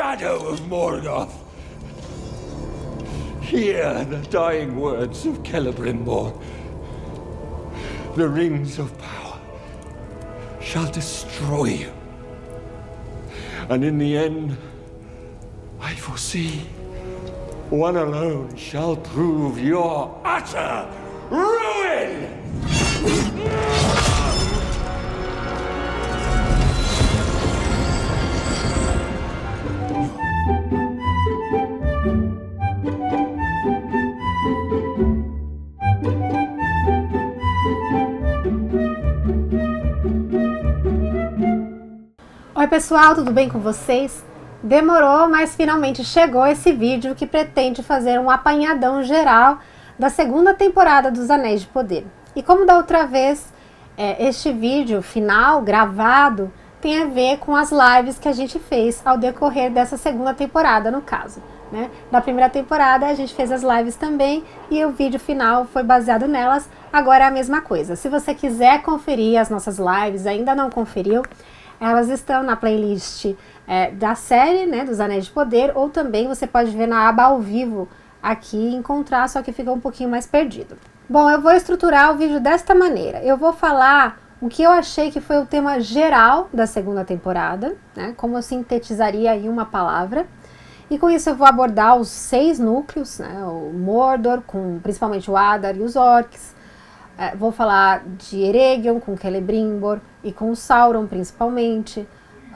shadow of Morgoth. Hear the dying words of Celebrimbor. The rings of power shall destroy you. And in the end, I foresee one alone shall prove your utter ruin! Oi pessoal, tudo bem com vocês? Demorou, mas finalmente chegou esse vídeo que pretende fazer um apanhadão geral da segunda temporada dos Anéis de Poder. E como da outra vez, este vídeo final, gravado, tem a ver com as lives que a gente fez ao decorrer dessa segunda temporada, no caso, né? Na primeira temporada a gente fez as lives também e o vídeo final foi baseado nelas, agora é a mesma coisa. Se você quiser conferir as nossas lives, ainda não conferiu, elas estão na playlist da série, né, dos Anéis de Poder, ou também você pode ver na aba ao vivo aqui e encontrar, só que fica um pouquinho mais perdido. Bom, eu vou estruturar o vídeo desta maneira. Eu vou falar o que eu achei que foi o tema geral da segunda temporada, né, como eu sintetizaria em uma palavra. E com isso eu vou abordar os 6 núcleos, né, o Mordor, com principalmente o Adar e os Orcs. Vou falar de Eregion com Celebrimbor e com Sauron principalmente.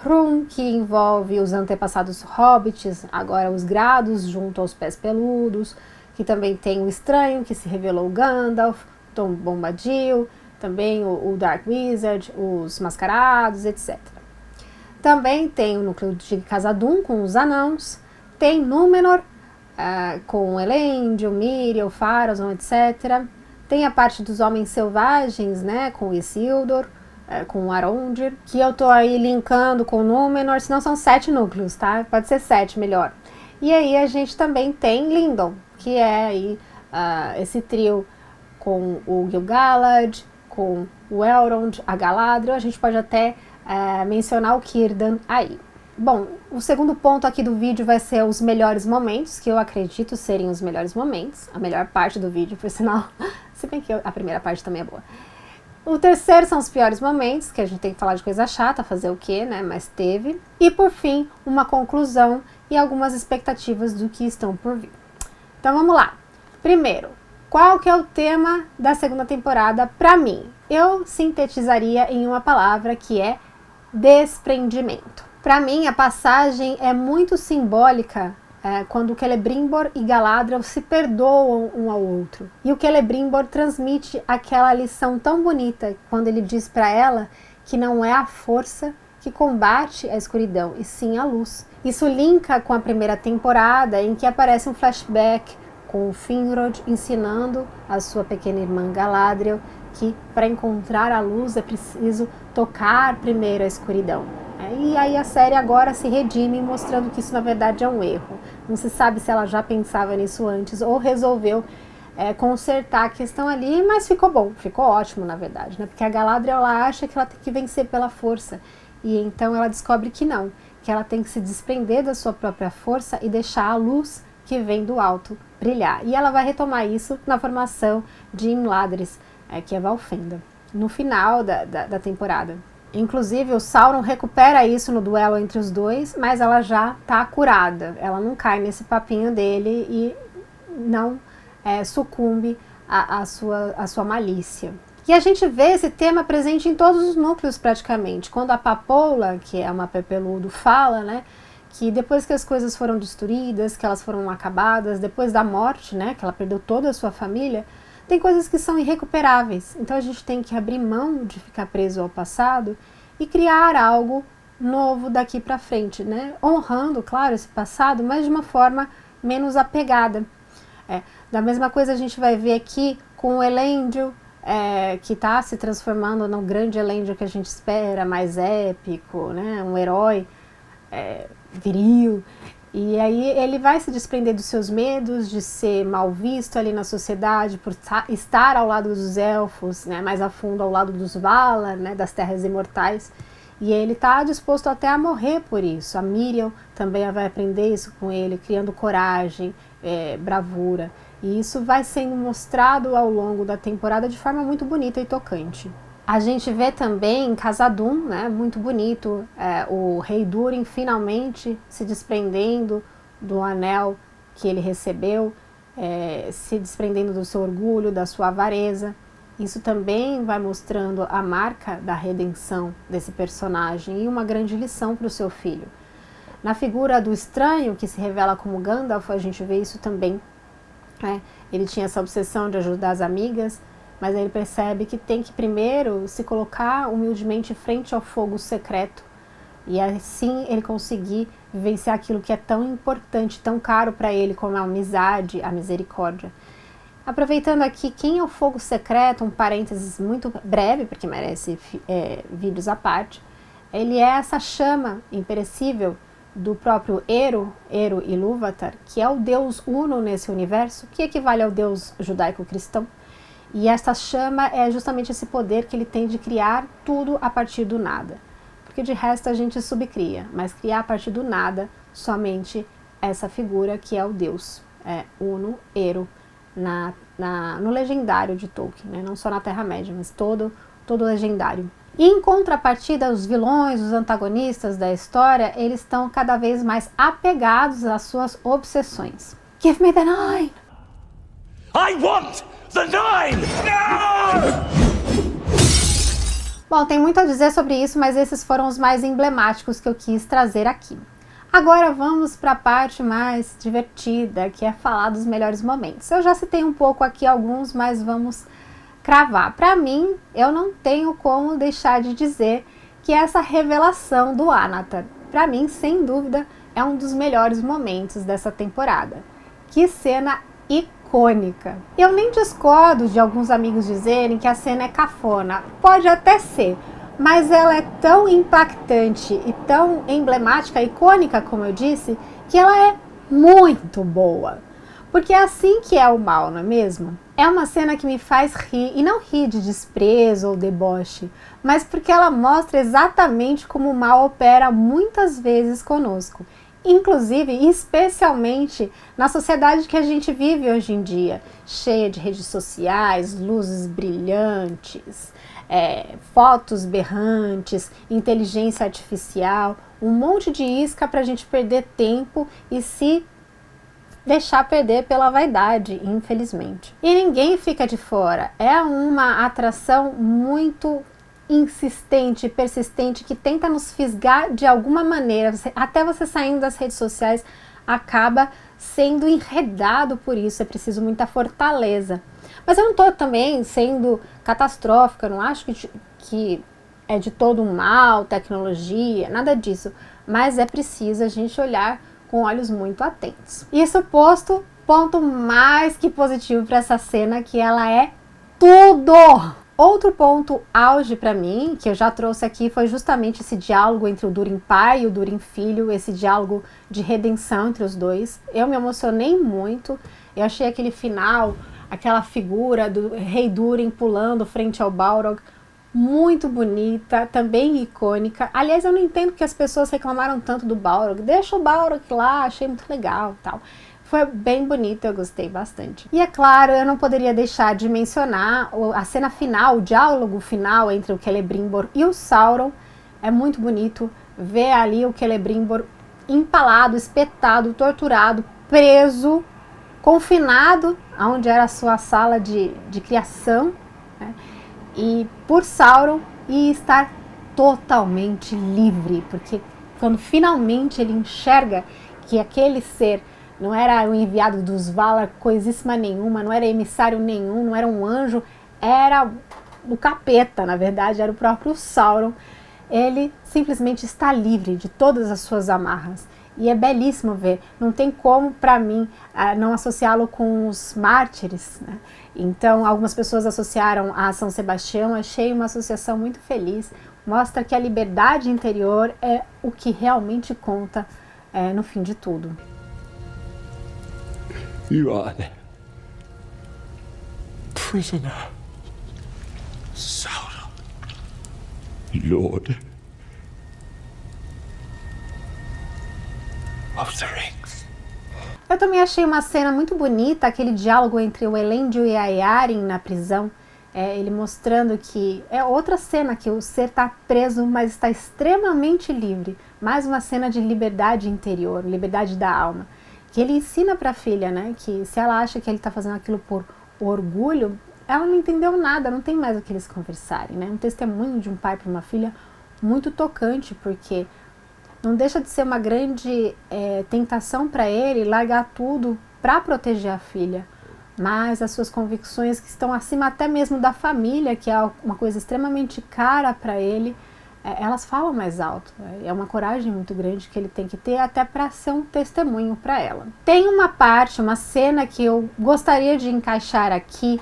Hrum, que envolve os antepassados hobbits, agora os Grados junto aos Pés Peludos, que também tem o Estranho, que se revelou Gandalf, Tom Bombadil, também o Dark Wizard, os Mascarados, etc. Também tem o núcleo de Khazad-dûm com os Anãos, tem Númenor com Elendil, Miriel, Pharazôn, etc. Tem a parte dos Homens Selvagens, né, com Isildur, com Arondir, que eu tô aí linkando com Númenor, senão são 7 núcleos, tá? Pode ser 7, melhor. E aí a gente também tem Lindon, que é aí esse trio com o Gil-galad, com o Elrond, a Galadriel, a gente pode até mencionar o Círdan aí. Bom, o segundo ponto aqui do vídeo vai ser os melhores momentos, que eu acredito serem os melhores momentos, a melhor parte do vídeo, por sinal, se bem que a primeira parte também é boa. O terceiro são os piores momentos, que a gente tem que falar de coisa chata, fazer o quê, né, mas teve. E por fim, uma conclusão e algumas expectativas do que estão por vir. Então vamos lá. Primeiro, qual que é o tema da segunda temporada pra mim? Eu sintetizaria em uma palavra que é desprendimento. Para mim, a passagem é muito simbólica quando Celebrimbor e Galadriel se perdoam um ao outro. E o Celebrimbor transmite aquela lição tão bonita quando ele diz para ela que não é a força que combate a escuridão, e sim a luz. Isso linka com a primeira temporada, em que aparece um flashback com o Finrod ensinando a sua pequena irmã Galadriel que para encontrar a luz é preciso tocar primeiro a escuridão. E aí a série agora se redime mostrando que isso na verdade é um erro. Não se sabe se ela já pensava nisso antes ou resolveu consertar a questão ali, mas ficou bom, ficou ótimo na verdade, né? Porque a Galadriel ela acha que ela tem que vencer pela força e então ela descobre que não, que ela tem que se desprender da sua própria força e deixar a luz que vem do alto brilhar. E ela vai retomar isso na formação de Imladris, que é Valfenda, no final da temporada. Inclusive o Sauron recupera isso no duelo entre os dois, mas ela já está curada, ela não cai nesse papinho dele e não sucumbe à sua malícia. E a gente vê esse tema presente em todos os núcleos praticamente, quando a Papoula, que é uma Pepeludo, fala, né, que depois que as coisas foram destruídas, que elas foram acabadas, depois da morte, né, que ela perdeu toda a sua família, tem coisas que são irrecuperáveis, então a gente tem que abrir mão de ficar preso ao passado e criar algo novo daqui para frente, né? Honrando, claro, esse passado, mas de uma forma menos apegada. Da mesma coisa a gente vai ver aqui com o Elendil, que está se transformando no grande Elendil que a gente espera, mais épico, né? Um herói viril. E aí ele vai se desprender dos seus medos de ser mal visto ali na sociedade por estar ao lado dos elfos, né, mais a fundo ao lado dos Valar, né, das terras imortais. E ele está disposto até a morrer por isso. A Miriam também vai aprender isso com ele, criando coragem, bravura. E isso vai sendo mostrado ao longo da temporada de forma muito bonita e tocante. A gente vê também em Khazad-dûm, né, muito bonito, o rei Durin finalmente se desprendendo do anel que ele recebeu, se desprendendo do seu orgulho, da sua avareza. Isso também vai mostrando a marca da redenção desse personagem e uma grande lição para o seu filho. Na figura do estranho, que se revela como Gandalf, a gente vê isso também. Ele tinha essa obsessão de ajudar as amigas, mas ele percebe que tem que primeiro se colocar humildemente frente ao fogo secreto e assim ele conseguir vivenciar aquilo que é tão importante, tão caro para ele como a amizade, a misericórdia. Aproveitando aqui, quem é o fogo secreto, um parênteses muito breve, porque merece vídeos à parte, ele é essa chama imperecível do próprio Eru Ilúvatar, que é o Deus Uno nesse universo, que equivale ao Deus judaico-cristão. E essa chama é justamente esse poder que ele tem de criar tudo a partir do nada. Porque de resto a gente subcria, mas criar a partir do nada somente essa figura que é o Deus Uno, Eru, no legendário de Tolkien, né? Não só na Terra-média, mas todo legendário. E em contrapartida, os vilões, os antagonistas da história, eles estão cada vez mais apegados às suas obsessões. Give me the nine! I want the nine! No! Bom, tem muito a dizer sobre isso, mas esses foram os mais emblemáticos que eu quis trazer aqui. Agora vamos para a parte mais divertida, que é falar dos melhores momentos. Eu já citei um pouco aqui alguns, mas vamos cravar. Para mim, eu não tenho como deixar de dizer que essa revelação do Anatar, para mim, sem dúvida, é um dos melhores momentos dessa temporada. Que cena icônica! Eu nem discordo de alguns amigos dizerem que a cena é cafona. Pode até ser, mas ela é tão impactante e tão emblemática, icônica, como eu disse, que ela é muito boa. Porque é assim que é o mal, não é mesmo? É uma cena que me faz rir, e não rir de desprezo ou deboche, mas porque ela mostra exatamente como o mal opera muitas vezes conosco. Inclusive, especialmente na sociedade que a gente vive hoje em dia, cheia de redes sociais, luzes brilhantes, fotos berrantes, inteligência artificial, um monte de isca para a gente perder tempo e se deixar perder pela vaidade, infelizmente. E ninguém fica de fora. É uma atração muito insistente, persistente, que tenta nos fisgar de alguma maneira. Até você saindo das redes sociais acaba sendo enredado por isso. É preciso muita fortaleza. Mas eu não estou também sendo catastrófica, não acho que é de todo um mal, tecnologia, nada disso. Mas é preciso a gente olhar com olhos muito atentos. Isso posto, ponto mais que positivo para essa cena, que ela é tudo! Outro ponto auge para mim, que eu já trouxe aqui, foi justamente esse diálogo entre o Durin pai e o Durin filho, esse diálogo de redenção entre os dois. Eu me emocionei muito, eu achei aquele final, aquela figura do rei Durin pulando frente ao Balrog, muito bonita, também icônica. Aliás, eu não entendo porque as pessoas reclamaram tanto do Balrog. Deixa o Balrog lá, achei muito legal, tal. Foi bem bonito, eu gostei bastante. E é claro, eu não poderia deixar de mencionar a cena final, o diálogo final entre o Celebrimbor e o Sauron. É muito bonito ver ali o Celebrimbor empalado, espetado, torturado, preso, confinado, onde era a sua sala de criação, né? E por Sauron, e estar totalmente livre, porque quando finalmente ele enxerga que aquele ser não era o enviado dos Valar, coisíssima nenhuma, não era emissário nenhum, não era um anjo, era o capeta, na verdade, era o próprio Sauron. Ele simplesmente está livre de todas as suas amarras. E é belíssimo ver, não tem como, para mim, não associá-lo com os mártires, né? Então, algumas pessoas associaram a São Sebastião, achei uma associação muito feliz, mostra que a liberdade interior é o que realmente conta no fim de tudo. You are the prisoner, Sauron, Lord of the rings. Eu também achei uma cena muito bonita, aquele diálogo entre o Elendil e a Eärien na prisão. Ele mostrando que é outra cena que o ser está preso, mas está extremamente livre. Mais uma cena de liberdade interior, liberdade da alma. Que ele ensina para a filha, né, que se ela acha que ele está fazendo aquilo por orgulho, ela não entendeu nada, não tem mais o que eles conversarem, né? Um testemunho de um pai para uma filha muito tocante, porque não deixa de ser uma grande tentação para ele largar tudo para proteger a filha. Mas as suas convicções que estão acima até mesmo da família, que é uma coisa extremamente cara para ele, elas falam mais alto. É uma coragem muito grande que ele tem que ter até para ser um testemunho para ela. Tem uma parte, uma cena que eu gostaria de encaixar aqui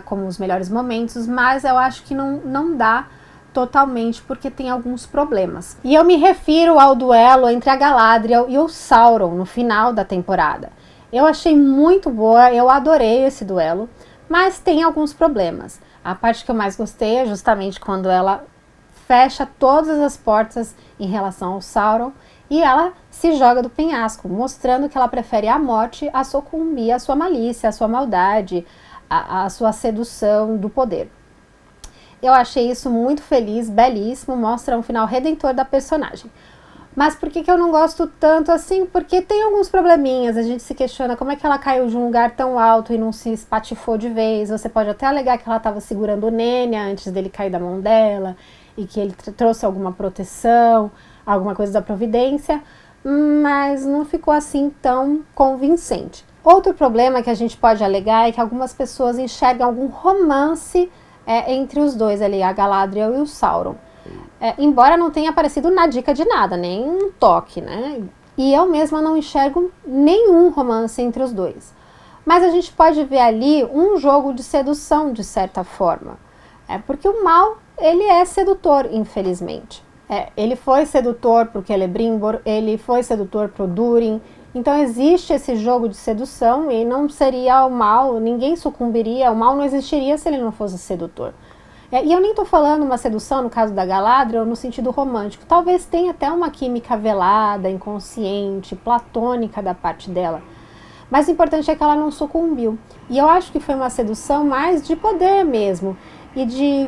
como os melhores momentos, mas eu acho que não dá totalmente porque tem alguns problemas. E eu me refiro ao duelo entre a Galadriel e o Sauron no final da temporada. Eu achei muito boa, eu adorei esse duelo, mas tem alguns problemas. A parte que eu mais gostei é justamente quando ela fecha todas as portas em relação ao Sauron e ela se joga do penhasco, mostrando que ela prefere a morte a sucumbir à sua malícia, à sua maldade, à sua sedução do poder. Eu achei isso muito feliz, belíssimo, mostra um final redentor da personagem. Mas por que eu não gosto tanto assim? Porque tem alguns probleminhas, a gente se questiona como é que ela caiu de um lugar tão alto e não se espatifou de vez. Você pode até alegar que ela estava segurando o Nenya antes dele cair da mão dela e que ele trouxe alguma proteção, alguma coisa da providência, mas não ficou assim tão convincente. Outro problema que a gente pode alegar é que algumas pessoas enxergam algum romance entre os dois ali, a Galadriel e o Sauron. Embora não tenha aparecido na dica de nada, nem um toque, né? E eu mesma não enxergo nenhum romance entre os dois. Mas a gente pode ver ali um jogo de sedução, de certa forma. Porque o mal, ele é sedutor, infelizmente. Ele foi sedutor para o Celebrimbor, ele foi sedutor para o Durin. Então existe esse jogo de sedução e não seria o mal, ninguém sucumbiria, o mal não existiria se ele não fosse sedutor. E eu nem estou falando uma sedução, no caso da Galadriel, no sentido romântico. Talvez tenha até uma química velada, inconsciente, platônica da parte dela. Mas o importante é que ela não sucumbiu. E eu acho que foi uma sedução mais de poder mesmo. E de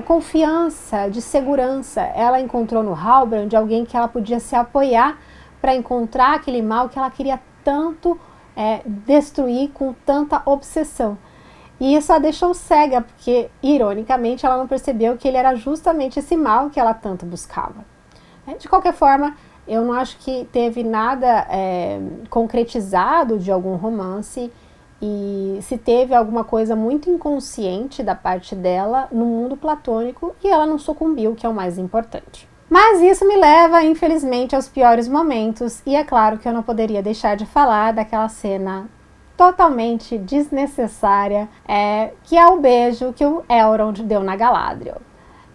confiança, de segurança. Ela encontrou no Halbrand alguém que ela podia se apoiar para encontrar aquele mal que ela queria tanto destruir com tanta obsessão. E isso a deixou cega, porque, ironicamente, ela não percebeu que ele era justamente esse mal que ela tanto buscava. De qualquer forma, eu não acho que teve nada concretizado de algum romance, e se teve alguma coisa muito inconsciente da parte dela no mundo platônico, e ela não sucumbiu, que é o mais importante. Mas isso me leva, infelizmente, aos piores momentos, e é claro que eu não poderia deixar de falar daquela cena totalmente desnecessária, que é o beijo que o Elrond deu na Galadriel.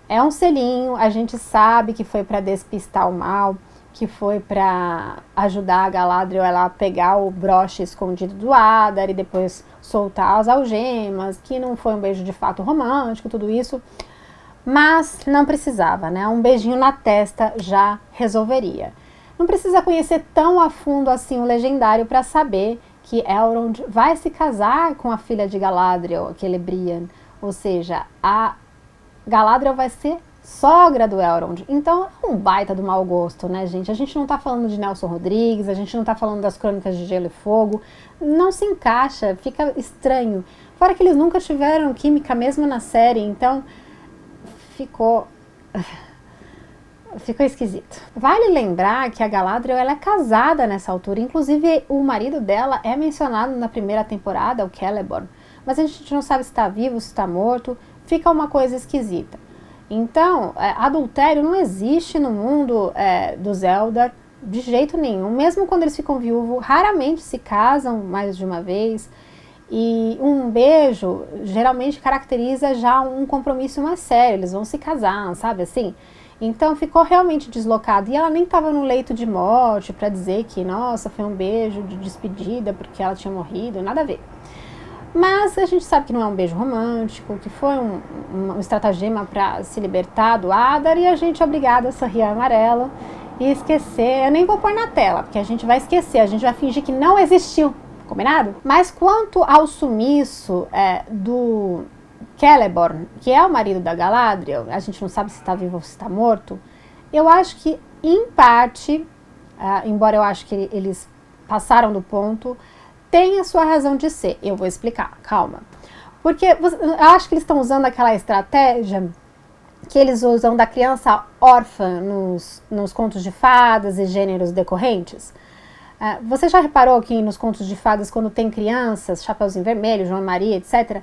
É um selinho, a gente sabe que foi para despistar o mal, que foi para ajudar a Galadriel a pegar o broche escondido do Adar e depois soltar as algemas, que não foi um beijo de fato romântico, tudo isso. Mas não precisava, né? Um beijinho na testa já resolveria. Não precisa conhecer tão a fundo assim o Legendário para saber que Elrond vai se casar com a filha de Galadriel, Celebrian, ou seja, a Galadriel vai ser sogra do Elrond. Então é um baita do mau gosto, né, gente? A gente não tá falando de Nelson Rodrigues, a gente não tá falando das Crônicas de Gelo e Fogo, não se encaixa, fica estranho. Fora que eles nunca tiveram química mesmo na série, então ficou esquisito. Vale lembrar que a Galadriel ela é casada nessa altura, inclusive o marido dela é mencionado na primeira temporada, o Celeborn, mas a gente não sabe se está vivo, se está morto, fica uma coisa esquisita. Então, adultério não existe no mundo dos Eldar de jeito nenhum, mesmo quando eles ficam viúvos, raramente se casam mais de uma vez, e um beijo geralmente caracteriza já um compromisso mais sério, eles vão se casar, sabe assim? Então ficou realmente deslocado. E ela nem estava no leito de morte para dizer que, nossa, foi um beijo de despedida porque ela tinha morrido, nada a ver. Mas a gente sabe que não é um beijo romântico, que foi um estratagema para se libertar do Adar, e a gente é obrigada a sorrir amarelo e esquecer. Eu nem vou pôr na tela, porque a gente vai esquecer, a gente vai fingir que não existiu, combinado? Mas quanto ao sumiço do Celeborn, que é o marido da Galadriel, a gente não sabe se está vivo ou se está morto, eu acho que, em parte, embora eu acho que eles passaram do ponto, tem a sua razão de ser. Eu vou explicar, calma. Porque eu acho que eles estão usando aquela estratégia que eles usam da criança órfã nos contos de fadas e gêneros decorrentes. Você já reparou que nos contos de fadas, quando tem crianças, Chapeuzinho Vermelho, João Maria, etc.,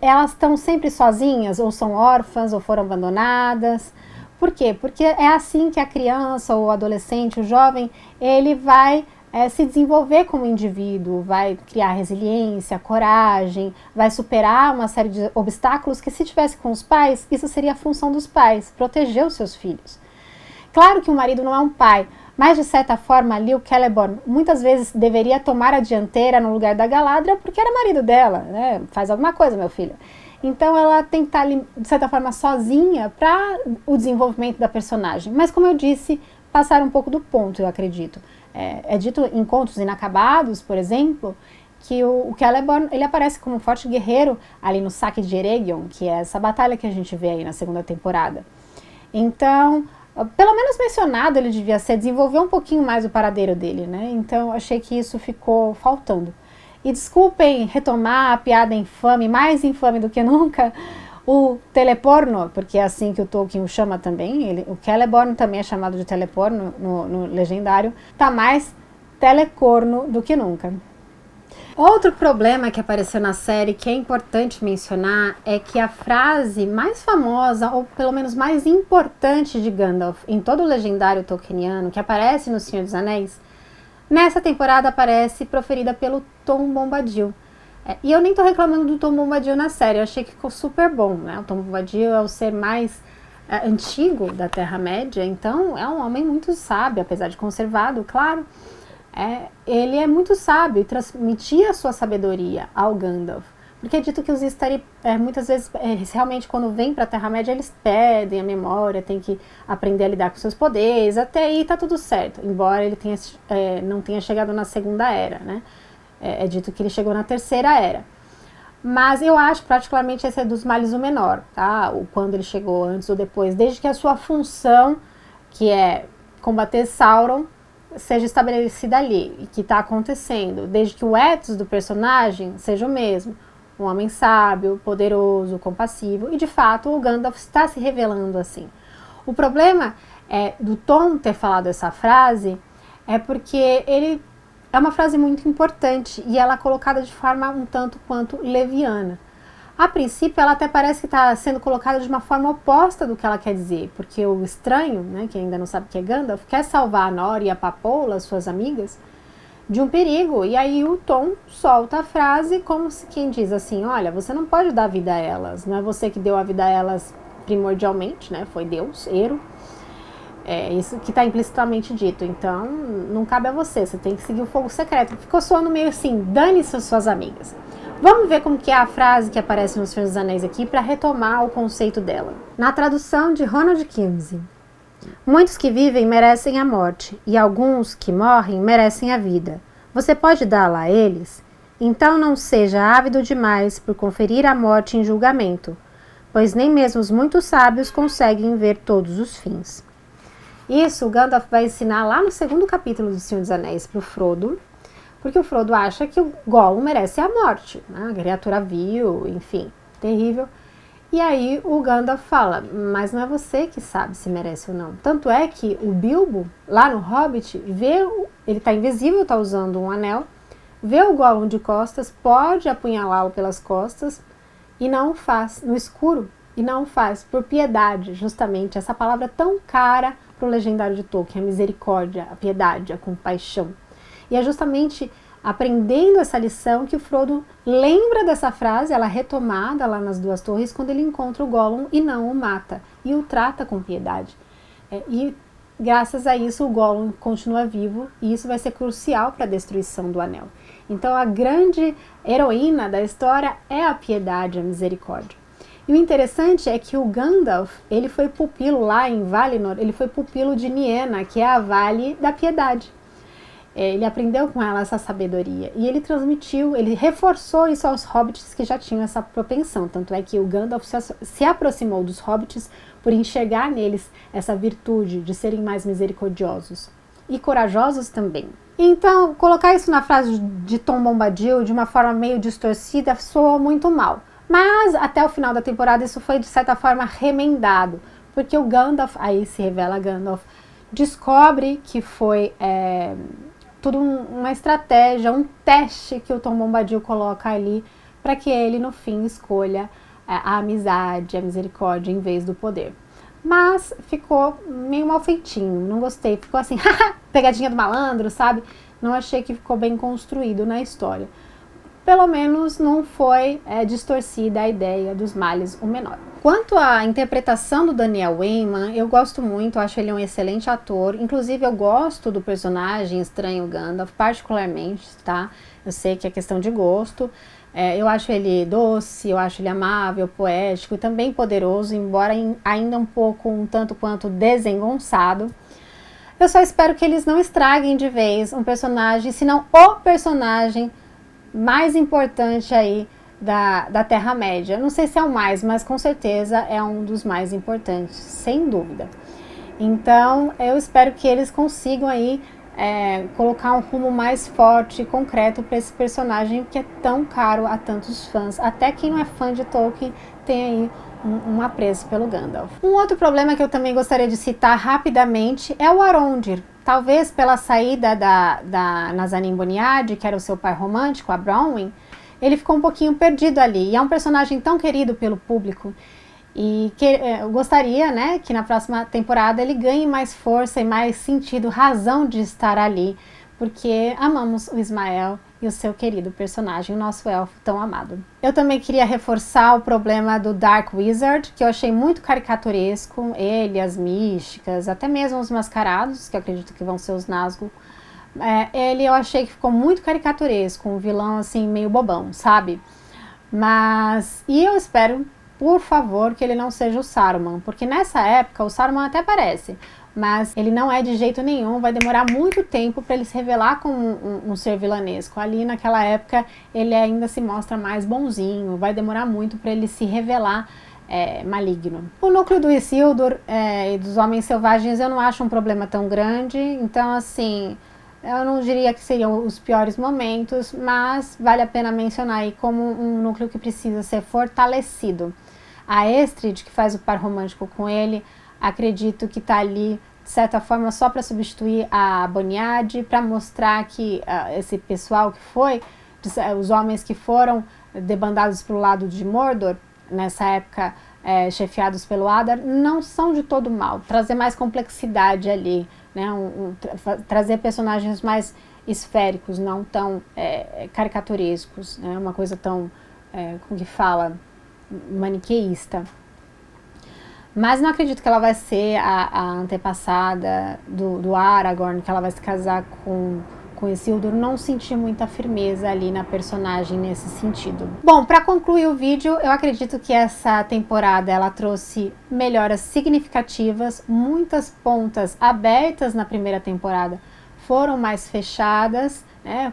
elas estão sempre sozinhas, ou são órfãs, ou foram abandonadas. Por quê? Porque é assim que a criança, ou o adolescente, o jovem, ele vai se desenvolver como indivíduo, vai criar resiliência, coragem, vai superar uma série de obstáculos que, se tivesse com os pais, isso seria a função dos pais, proteger os seus filhos. Claro que o marido não é um pai, mas de certa forma ali o Celeborn muitas vezes deveria tomar a dianteira no lugar da Galadriel, porque era marido dela, né? Faz alguma coisa, meu filho. Então ela tem que estar ali, de certa forma, sozinha para o desenvolvimento da personagem. Mas, como eu disse, passar um pouco do ponto, eu acredito. É dito em Contos Inacabados, por exemplo, que o Celeborn, ele aparece como um forte guerreiro ali no saque de Eregion, que é essa batalha que a gente vê aí na segunda temporada. Então, pelo menos mencionado ele devia ser, desenvolver um pouquinho mais o paradeiro dele, né? Então, achei que isso ficou faltando. E desculpem retomar a piada infame, mais infame do que nunca, o teleporno, porque é assim que o Tolkien o chama também, o Celeborn também é chamado de teleporno no legendário, tá mais telecorno do que nunca. Outro problema que apareceu na série, que é importante mencionar, é que a frase mais famosa, ou pelo menos mais importante de Gandalf em todo o legendário tolkieniano, que aparece no Senhor dos Anéis, nessa temporada aparece proferida pelo Tom Bombadil. E eu nem tô reclamando do Tom Bombadil na série, eu achei que ficou super bom, né? O Tom Bombadil é o ser mais antigo da Terra-média, então é um homem muito sábio, apesar de conservado, claro. Ele é muito sábio e transmitia a sua sabedoria ao Gandalf. Porque é dito que os Istari, muitas vezes, realmente quando vêm para a Terra-média, eles perdem a memória, tem que aprender a lidar com seus poderes, até aí tá tudo certo, embora ele não tenha chegado na Segunda Era, né? É dito que ele chegou na Terceira Era. Mas eu acho, particularmente, esse é dos males o menor, tá? O quando ele chegou, antes ou depois, desde que a sua função, que é combater Sauron, seja estabelecida ali, e que está acontecendo, desde que o ethos do personagem seja o mesmo, um homem sábio, poderoso, compassivo, e de fato o Gandalf está se revelando assim. O problema do Tom ter falado essa frase é porque ele é uma frase muito importante e ela é colocada de forma um tanto quanto leviana. A princípio, ela até parece que está sendo colocada de uma forma oposta do que ela quer dizer, porque o estranho, né, que ainda não sabe o que é Gandalf, quer salvar a Nora e a Papoula, suas amigas, de um perigo. E aí o Tom solta a frase como se quem diz assim, olha, você não pode dar vida a elas, não é você que deu a vida a elas primordialmente, né, foi Deus, Ero. É isso que está implicitamente dito, então não cabe a você, você tem que seguir o fogo secreto. Ficou soando meio assim, dane-se suas amigas. Vamos ver como que é a frase que aparece no Senhor dos Anéis aqui para retomar o conceito dela. Na tradução de Ronald Kimsey. Muitos que vivem merecem a morte, e alguns que morrem merecem a vida. Você pode dá-la a eles? Então não seja ávido demais por conferir a morte em julgamento, pois nem mesmo os muito sábios conseguem ver todos os fins. Isso o Gandalf vai ensinar lá no segundo capítulo do Senhor dos Anéis para o Frodo, porque o Frodo acha que o Gollum merece a morte, né? A criatura vil, enfim, terrível. E aí o Gandalf fala, mas não é você que sabe se merece ou não. Tanto é que o Bilbo, lá no Hobbit, ele está invisível, está usando um anel, vê o Gollum de costas, pode apunhalá-lo pelas costas e não o faz, no escuro, e não o faz por piedade, justamente, essa palavra tão cara para o legendário de Tolkien, a misericórdia, a piedade, a compaixão. E é justamente aprendendo essa lição que o Frodo lembra dessa frase, ela é retomada lá nas Duas Torres, quando ele encontra o Gollum e não o mata, e o trata com piedade. E graças a isso o Gollum continua vivo, e isso vai ser crucial para a destruição do Anel. Então a grande heroína da história é a piedade, a misericórdia. E o interessante é que o Gandalf, ele foi pupilo lá em Valinor, ele foi pupilo de Niena, que é a Vale da Piedade. Ele aprendeu com ela essa sabedoria e ele transmitiu, ele reforçou isso aos hobbits que já tinham essa propensão. Tanto é que o Gandalf se aproximou dos hobbits por enxergar neles essa virtude de serem mais misericordiosos e corajosos também. Então, colocar isso na frase de Tom Bombadil de uma forma meio distorcida soou muito mal. Mas até o final da temporada isso foi de certa forma remendado, porque o Gandalf, aí se revela Gandalf, descobre que foi tudo uma estratégia, um teste que o Tom Bombadil coloca ali para que ele no fim escolha a amizade, a misericórdia em vez do poder. Mas ficou meio mal feitinho, não gostei, ficou assim, pegadinha do malandro, sabe? Não achei que ficou bem construído na história. Pelo menos não foi distorcida a ideia dos males o menor. Quanto à interpretação do Daniel Weyman, eu gosto muito, acho ele um excelente ator. Inclusive eu gosto do personagem Estranho Gandalf, particularmente, tá? Eu sei que é questão de gosto. Eu acho ele doce, eu acho ele amável, poético e também poderoso, embora ainda um tanto quanto desengonçado. Eu só espero que eles não estraguem de vez um personagem, senão o personagem mais importante aí da Terra-média. Não sei se é o mais, mas com certeza é um dos mais importantes, sem dúvida. Então, eu espero que eles consigam aí colocar um rumo mais forte e concreto para esse personagem que é tão caro a tantos fãs. Até quem não é fã de Tolkien tem aí um apreço pelo Gandalf. Um outro problema que eu também gostaria de citar rapidamente é o Arondir. Talvez pela saída da Nazanin Boniadi, que era o seu par romântico, a Bronwyn, ele ficou um pouquinho perdido ali. E é um personagem tão querido pelo público. E que eu gostaria, né, que na próxima temporada ele ganhe mais força e mais sentido, razão de estar ali. Porque amamos o Ismael e o seu querido personagem, o nosso elfo tão amado. Eu também queria reforçar o problema do Dark Wizard, que eu achei muito caricaturesco, ele, as místicas, até mesmo os mascarados, que eu acredito que vão ser os Nazgûl. Ele eu achei que ficou muito caricaturesco, um vilão assim meio bobão, sabe? E eu espero, por favor, que ele não seja o Saruman, porque nessa época o Saruman até aparece, mas ele não é de jeito nenhum, vai demorar muito tempo para ele se revelar como um ser vilanesco. Ali naquela época ele ainda se mostra mais bonzinho, vai demorar muito para ele se revelar maligno. O núcleo do Isildur e dos Homens Selvagens eu não acho um problema tão grande, então assim, eu não diria que seriam os piores momentos, mas vale a pena mencionar aí como um núcleo que precisa ser fortalecido. A Estrid, que faz o par romântico com ele, acredito que está ali, de certa forma, só para substituir a Boniadi, para mostrar que esse pessoal que foi, os homens que foram debandados para o lado de Mordor, nessa época chefiados pelo Adar, não são de todo mal. Trazer mais complexidade ali, né? Trazer personagens mais esféricos, não tão caricaturescos, né? Uma coisa tão, como que fala, maniqueísta. Mas não acredito que ela vai ser a antepassada do Aragorn, que ela vai se casar com Isildur. Não senti muita firmeza ali na personagem nesse sentido. Bom, para concluir o vídeo, eu acredito que essa temporada ela trouxe melhoras significativas, muitas pontas abertas na primeira temporada foram mais fechadas, né?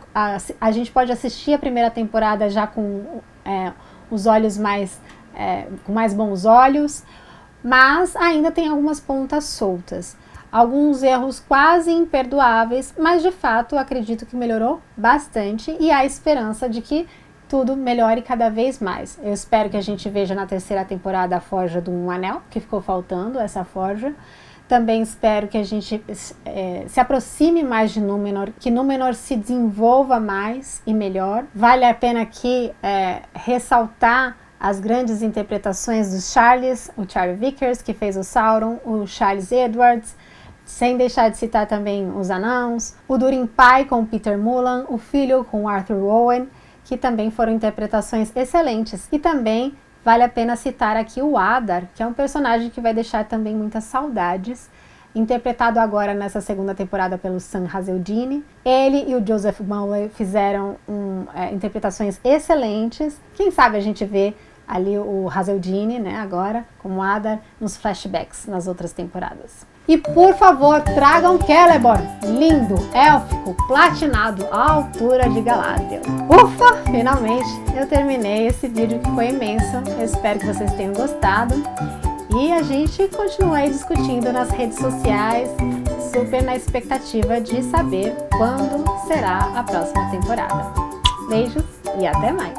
A gente pode assistir a primeira temporada já com os olhos com mais bons olhos, mas ainda tem algumas pontas soltas. Alguns erros quase imperdoáveis, mas de fato acredito que melhorou bastante e há esperança de que tudo melhore cada vez mais. Eu espero que a gente veja na terceira temporada a Forja do Anel, que ficou faltando essa forja. Também espero que a gente se aproxime mais de Númenor, que Númenor se desenvolva mais e melhor. Vale a pena aqui ressaltar as grandes interpretações do Charles, o Charlie Vickers, que fez o Sauron, o Charles Edwards, sem deixar de citar também os Anãos, o Durin pai com o Peter Mullan, o filho com o Arthur Owen, que também foram interpretações excelentes. E também vale a pena citar aqui o Adar, que é um personagem que vai deixar também muitas saudades, interpretado agora nessa segunda temporada pelo Sam Hazeldine. Ele e o Joseph Mowbray fizeram interpretações excelentes. Quem sabe a gente vê ali o Hazeldine, né, agora, como Adar, nos flashbacks nas outras temporadas. E por favor, tragam Celeborn, lindo, élfico, platinado, à altura de Galadriel. Ufa, finalmente eu terminei esse vídeo que foi imenso, eu espero que vocês tenham gostado. E a gente continua aí discutindo nas redes sociais, super na expectativa de saber quando será a próxima temporada. Beijos e até mais!